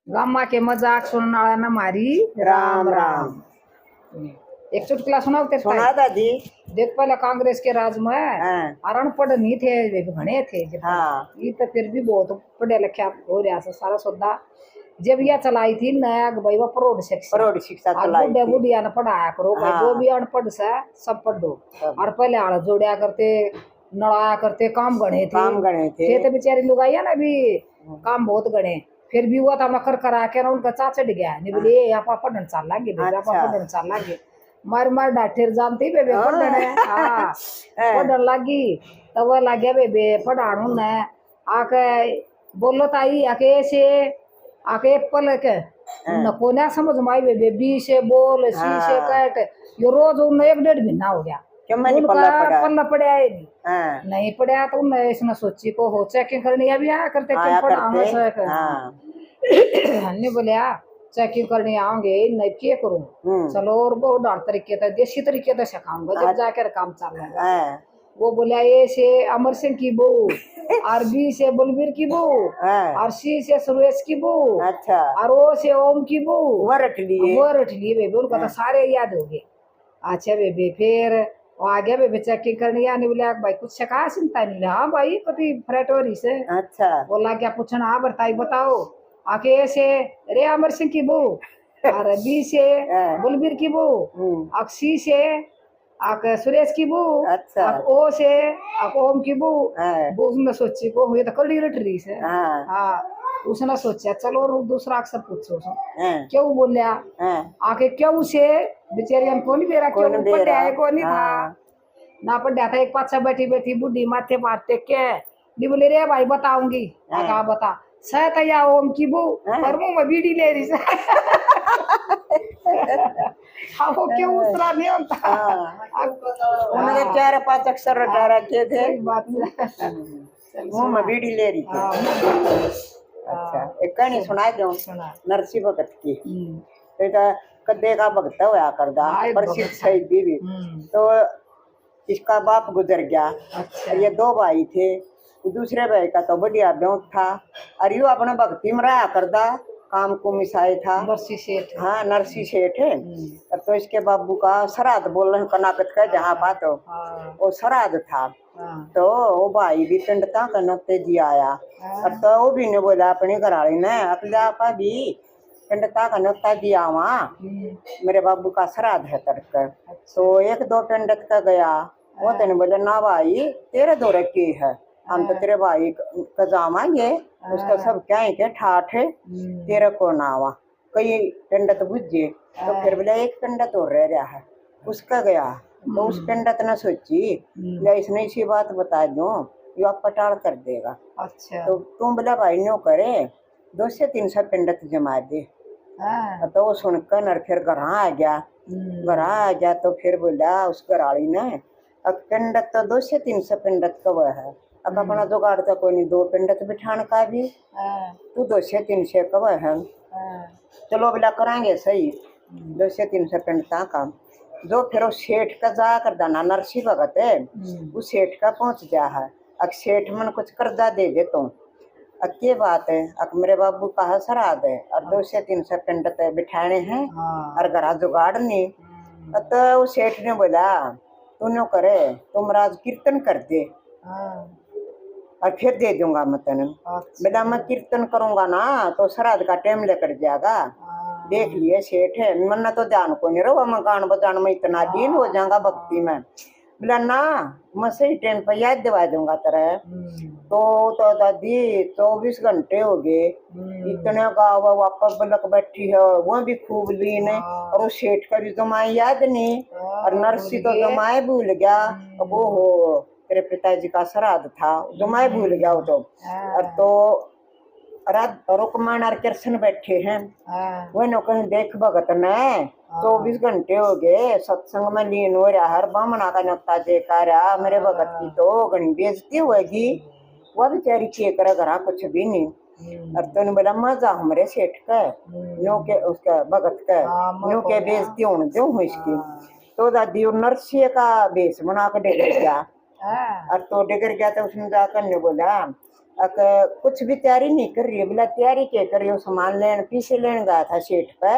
Gamma के मजाक सुनने वाला ना मारी राम राम। एक चुटकुला सुनाओ तेरे सुना दादी। देख पहले कांग्रेस के राज में हाँ अनपढ़ नहीं थे वे घने थे जब हाँ ये तो फिर भी बहुत पढ़े लिखे हो रहा से सारा सौदा जब यह चलाई थी नया भाई वो प्रौढ़ शिक्षा और चलाई बुढ़े थी। बुढ़िया ने पढ़ाया करो भाई जो हाँ। भी अनपढ़ से सब पढ़ो सब। और पहले आड़ जोड़िया करते नड़ाया करते काम गणे थे तो बेचारी लोग आई ना भी काम बहुत गणे फिर भी हुआ था मकर करा के ना उनका चा चढ़ गया नहीं बोले ये यहाँ पढ़न चाल लागे अच्छा। पढ़न चाल लागे मार मार डाठेर जानती बेबे पढ़न हाँ पढ़न लागी तब वह लग गया बेबे पढ़ाणू ने आके बोलो ताई आके से आके एप्पल के न कोना समझ माई बेबे बी से बोल सी से कट यो रोज उन एक डेढ़ महीना हो गया पल्ला पड़ा है नहीं पड़ा तो उन्हें इसने सोची को हो चेकिंग करनी अभी आया करते क्यों पढ़ाना हमने बोले चेकिंग करने आओगे नहीं क्या करूँ चलो और वो डाल तरीके से देसी तरीके से सिखाऊंगा जब जाकर काम चल रहा है वो बोला ए से अमर सिंह की बहू और बी से बलबीर की बहू और सी से सुरेश की बहू अच्छा और ओ से ओम की बहू वो रट लिए बेबे उनको तो सारे याद हो गए अच्छा बेबे फिर वो आ गया बेबे चेकिंग करने आने बोले भाई कुछ सिखा चिंता नहीं हाँ भाई कभी फ्रेटोरी से अच्छा बोला क्या पूछना हाँ बताई बताओ आके से रे अमर सिंह की बहू और बी से बलबीर की बहू और सी से आक सुरेश की बहू अच्छा ओ से आक ओम की बहू वो उसने सोची को हुई तो कड़ी रटरी से हाँ उसने सोचा चलो दूसरा अक्षर पूछो क्यों बोलिया आके क्यों से बेचारी हमको नहीं बेरा क्यों पढ़ा है को नहीं था ना पढ़ा था एक पाछा बैठी बैठी बुढ़ी माथे मारते के दी बोले रे भाई बताऊंगी कहा बता सत या ओम की बहू पर मुंह में बीड़ी ले रही से वो क्यों उसरा नहीं होता उन्होंने 4-5 अक्षर रटा रखे थे मुंह में बीड़ी ले रही थी। अच्छा एक कहानी सुना दो नरसी भगत की बेटा कदे का भगत होया करदा प्रसिद्ध शहीद बीवी तो इसका बाप गुजर गया। ये 2 भाई थे दूसरे भाई का तो बढ़िया ब्याह था और यू अपना भक्ति में रहा करदा काम को मिसाए था नरसी सेठ। हाँ नरसी सेठ है तो इसके बाबू का श्राद्ध बोल रहे कनाकत का जहाँ बात हो वो श्राद्ध था तो वो भाई भी पिंडता कनकते जी आया और तो वो भी ने बोला अपनी घराली ने अपना आपा भी पिंडता कनकता जी आवा मेरे बाबू का श्राद्ध है तड़क तो 1-2 पिंडत का गया वो तेने बोले ना भाई तेरे 2 रखी है हम तो तेरे भाई का जावांगे उसका सब क्या है के ठाठ है तेरे को नावा कई पिंडत बुझे तो फिर बोले एक पिंडत और रह रहा है उसका गया तो उस पिंडत ने सोची या इसने इसी बात बता दो यो आप पटाल कर देगा। अच्छा तो तुम बोला भाई न्यो करे 200-300 पिंडत जमा दे। तो वो सुनकर नर फिर घर आ गया तो फिर बोला उस घराली ने अब पिंडत तो 200-300 पिंडत का वह है अब अपना जुगाड़ तो कोई नहीं 2 पिंडत बिठान का भी तू 200-300 का वह है चलो बोला करांगे सही 200-300 पिंडता का जो फिर वो सेठ का जा कर दाना नरसी भगत है वो सेठ का पहुंच गया है अब सेठ मन कुछ कर्जा दे दे तुम अक्की बात है अब मेरे बाबू का श्राद्ध है और 200-300 पिंडत बिठाने हैं और घरा जुगाड़ नहीं तो वो सेठ ने बोला तू नो करे तुम राज कीर्तन कर दे और फिर दे दूंगा मैं तेने। बोला मैं कीर्तन करूंगा ना तो श्राद्ध का टाइम लेकर जाएगा देख लिए सेठ है मन तो ध्यान को नहीं रहो मकान बजान में इतना दिन हो जाएगा भक्ति में बोला ना मैं सही टाइम पर याद दिवा दूंगा तेरे तो दादी 24 घंटे हो गए इतने गाँव वापस बलक बैठी है वो भी खूब लीन है और वो सेठ का भी जमाए याद नहीं और नरसी तो जमाए भूल गया वो हो तेरे पिताजी का श्राद्ध था जमाए भूल गया वो तो और तो रुकमान और कृष्ण बैठे हैं वो नो कहीं देख भगत ने 24 घंटे हो गए सत्संग में लीन हो रहा हर बामना का नक्ता जयकारा मेरे भगत की तो घनी बेइज्जती होगी वह बेचारी चे कर घरा कुछ भी नहीं और तो बोला मजा हमारे सेठ का नो के उसका भगत का नो के बेइज्जती होने दो इसकी तो दादी नरसिंह का बेस बना कर डिगर गया और तो डिगर गया तो उसने जाकर ने बोला कुछ भी तैयारी नहीं कर रही है। बोला तैयारी क्या कर रही हो, सामान लेन पीछे लेन गया था सेठ पे,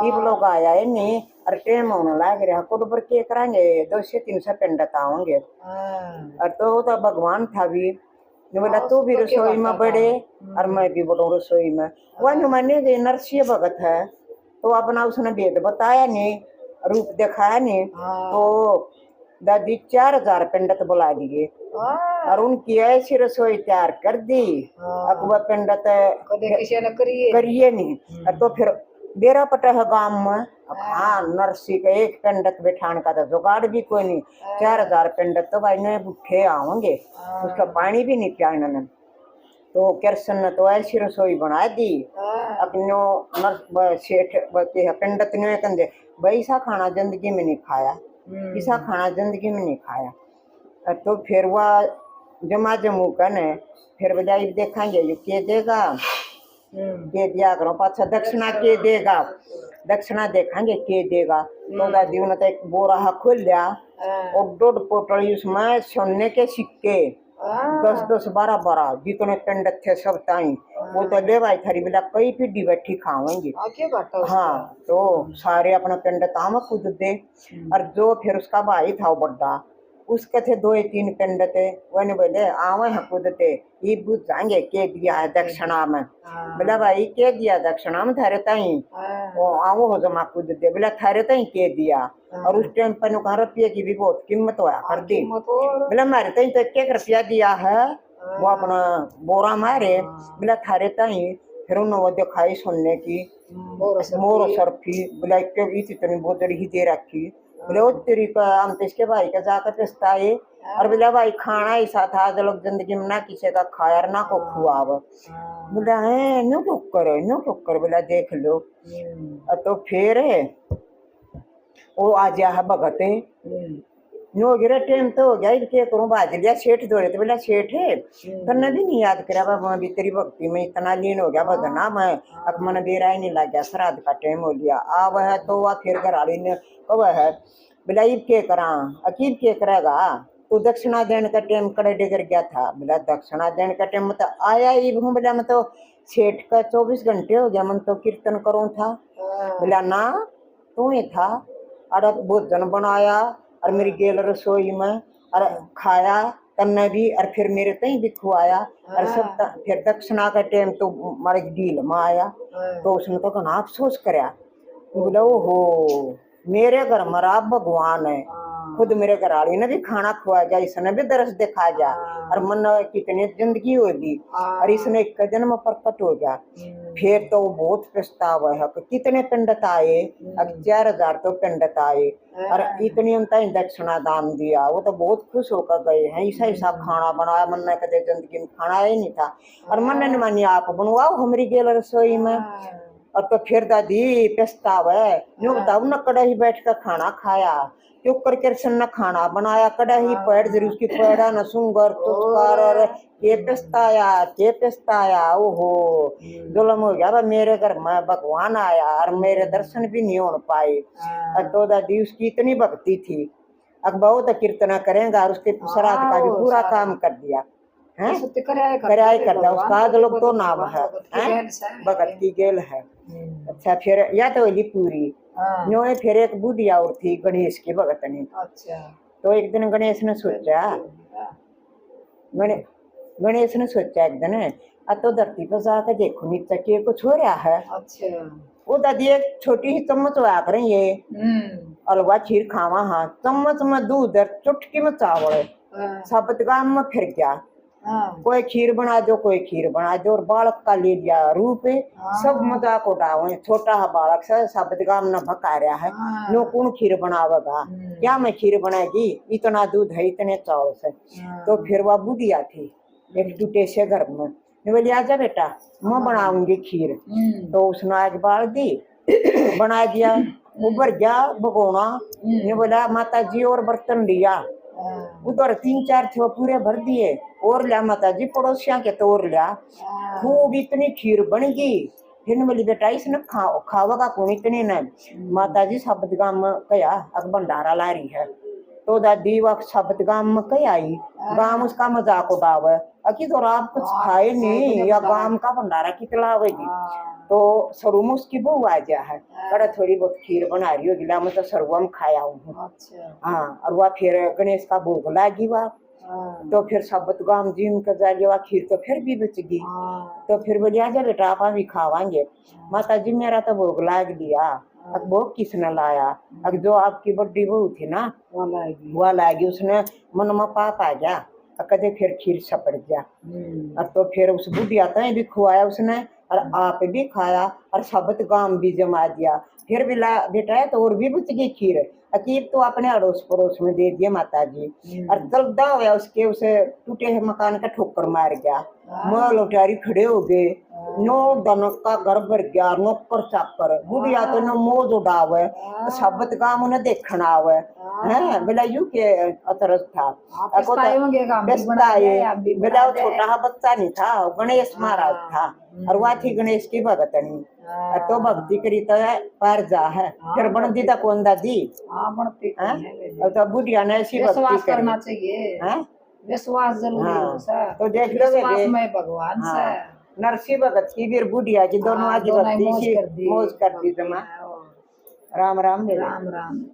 ये लोग आया है नहीं और टाइम होने लग रहा को ऊपर के कराएंगे 200-300 पंडित आओगे। और तो भगवान था भी ने बोला तू भी रसोई में बढ़े और मैं भी बढ़ू रसोई में। वह मैंने गई नरसिंह भगत है तो अपना उसने भेद बताया नहीं, रूप दिखाया नहीं, तो दादी 4000 पंडित बुला दिए और उनकी ऐसी रसोई तैयार कर दी। अब वह पंडित किसी ने करिए नहीं। तो फिर डेरा पटा है गांव में। अब हाँ नरसी का एक पंडित बैठाने का था जुगाड़ भी कोई नहीं। 4000 पंडित तो भाई ने भूखे आओगे, उसका पानी भी नहीं पिया इन्होंने। तो कृष्ण ने तो ऐसी रसोई बना दी अपने सेठ पंडित ने कहते भाई ऐसा खाना जिंदगी में नहीं खाया, ऐसा खाना जिंदगी में नहीं खाया। तो फिर वह जमा जमू कर फिर बजाई देखेंगे जो के देगा के दिया करो पाछा दक्षिणा के देगा, दक्षिणा देखेंगे के देगा। तो दादी ने तो एक बोरा खोल लिया और 2 पोटली उसमें सोने के सिक्के 10-10 12-12 जितने पंडित थे सब ताई वो तो ले भाई थारी बिला कई पीढ़ी बैठी खावेंगे। हाँ तो सारे अपना पंडित आम खुद दे। और जो फिर उसका भाई था वो बड़ा उसके थे 2-3 पंडित वही बोले आवे हैं खुद थे ये बुझ जाएंगे के दिया है दक्षिणा में। बोला भाई के दिया दक्षिणा में थारे ताई वो आओ हो जमा खुद दे। बोला थारे ताई के दिया। और उस टाइम पर रुपये की भी बहुत कीमत हुआ कर दी। बोला हमारे ताई तो 1 रुपया दिया है वो अपना बोरा मारे। बोला थारे ताई फिर उन्होंने वो दिखाई सुनने की मोर सरफी। बोला इतनी बोतल ही दे रखी। बोले वो तेरी का हम तो इसके भाई का जाकर पिस्ताए। और बोला भाई खाना ऐसा था जो लोग जिंदगी में ना किसी का खाया ना को खुआव। बोला है नो टुक्कर बोला देख लो। तो फिर वो आ जा है भगत नो गिरा टाइम तो हो गया के करूँ बाज लिया सेठ दौड़े। तो बोला सेठ है करना भी नहीं याद करा बाबा भी तेरी भक्ति में इतना लीन हो गया भजना मैं अब मन देरा ही नहीं लग गया श्राद्ध का टाइम हो लिया आ वह तो वह फिर घराड़ी ने कब है। बोला ईब के करा अकीब के करेगा तो दक्षिणा देने का टाइम कड़े डिगर गया था। बोला दक्षिणा देने का टाइम मतलब आया ईब हूँ। बोला मैं तो सेठ का 24 घंटे हो गया मन तो कीर्तन करूँ था। बोला ना तू ही था और भोजन बनाया और मेरी गेल रसोई में और खाया तमने भी और फिर मेरे तई भी खुआया और सब फिर दक्षिणा का टाइम तो मारे डील में आया। तो उसने तो कहना अफसोस कराया। बोला ओहो मेरे घर मरा भगवान है खुद मेरे घराड़ी ने भी खाना खुआ जा इसने भी दरस दिखा जा और मन कितनी जिंदगी होगी और इसने 1 जन्म प्रकट हो गया। फिर तो बहुत पछतावा है कितने पंडित आए अब 4000 तो पंडित आए और इतनी उनका दक्षिणा दान दिया। वो तो बहुत खुश होकर गए हैं ऐसा ऐसा खाना बनाया मन ने कदे जिंदगी में खाना ही नहीं था। और मन ने मानी आप बनवाओ हमारी गेल रसोई में। और तो फिर दादी पछतावा है यूं बताओ न कड़ाही बैठ कर खाना खाया चुकर कृष्ण ने खाना बनाया कड़ाही पैर जरूर उसकी पैड़ा न सुंगर तुस्कार के पछताया ओहो जुल्म हो गया मेरे घर में भगवान आया और मेरे दर्शन भी नहीं हो पाए। और तो दादी उसकी इतनी भक्ति थी अब बहुत कीर्तना करेंगे और उसके श्राद्ध का भी पूरा काम कर दिया है कराए करता उसका लोग तो नाम है भगत की गेल है। अच्छा फिर या तो होली पूरी नो फिर एक बुढ़िया और थी गणेश की भगत ने। अच्छा तो एक दिन गणेश ने सोचा गणेश ने सोचा एक दिन अब तो धरती पर जाकर देखो नीचे के कुछ हो रहा है। अच्छा वो दादी एक छोटी ही चम्मच हुआ करें ये अलवा खीर खावा हाँ चम्मच में दूध चुटकी में चावल साबत गांव में फिर गया कोई खीर बना दो कोई खीर बना दो और बालक का ले लिया रूप सब मजाक उठावे छोटा है बालक से शब्द गाम न भका रहा है नो कौन खीर बनावेगा क्या मैं खीर बनाएगी इतना दूध है इतने चावल से। तो फिर वह बुढ़िया थी एक टूटे से घर में बोली आजा बेटा मैं बनाऊंगी खीर। तो उसने आग बाल दी बना दिया ऊपर गया भगोना ने बोला माता जी और बर्तन लिया उधर 3-4 थे पूरे भर दिए और लिया माता जी पड़ोसिया के तोड़ लिया खूब इतनी खीर बन गई। फिर बोली बेटा इसने खावेगा कौन इतनी न माता जी शब्द गांव में कया अब भंडारा ला रही है। तो दादी वह शब्द गांव में कह आई गाम उसका मजाक उड़ावे अकी तो आप कुछ खाए नहीं या गाम का भंडारा की खिलावेगी तो सरू में उसकी बहू आ जा है बड़ा थोड़ी बहुत खीर बना रही होगी ला मैं तो सरुआ में खाया हूँ हाँ और वह फिर गणेश का भोग लागी वह तो फिर सबत गाम जी उनका जागे वह खीर तो फिर भी बच गई तो फिर बोलिए आजा बेटा आप भी खावांगे माता जी मेरा तो भोग लाग दिया अब भोग किसने लाया अब जो आपकी बड़ी बहू थी ना वह लागी उसने मन में पाप आ गया कदे फिर खीर सपड़ गया और तो फिर उस बुढ़िया तो भी खुआया उसने और आप भी खाया और सबत गाम भी जमा दिया फिर भी ला बेटा है तो और भी बच गई खीर अकीब तो अपने अड़ोस पड़ोस में दे दिया माता जी और चलता हुआ उसके उसे टूटे हुए मकान का ठोकर मार गया मोह लौटारी खड़े हो गए नो दनक का घर भर गया नौकर चाकर बुढ़िया तो नो मोज उड़ावे सबत गाम उन्हें देखना आवे है बेला यू के अतरस था बेला छोटा सा बच्चा नहीं था गणेश महाराज था और वह थी गणेश की भगतनी तो भक्ति करी तो पार जा है फिर बन दी था कौन दादी तो बुढ़िया ने ऐसी भक्ति करना चाहिए विश्वास जरूरी तो देख लो भगवान से नरसिंह भगत की भी बुढ़िया की दोनों आगे भक्ति मौज कर दी जमा राम राम राम राम।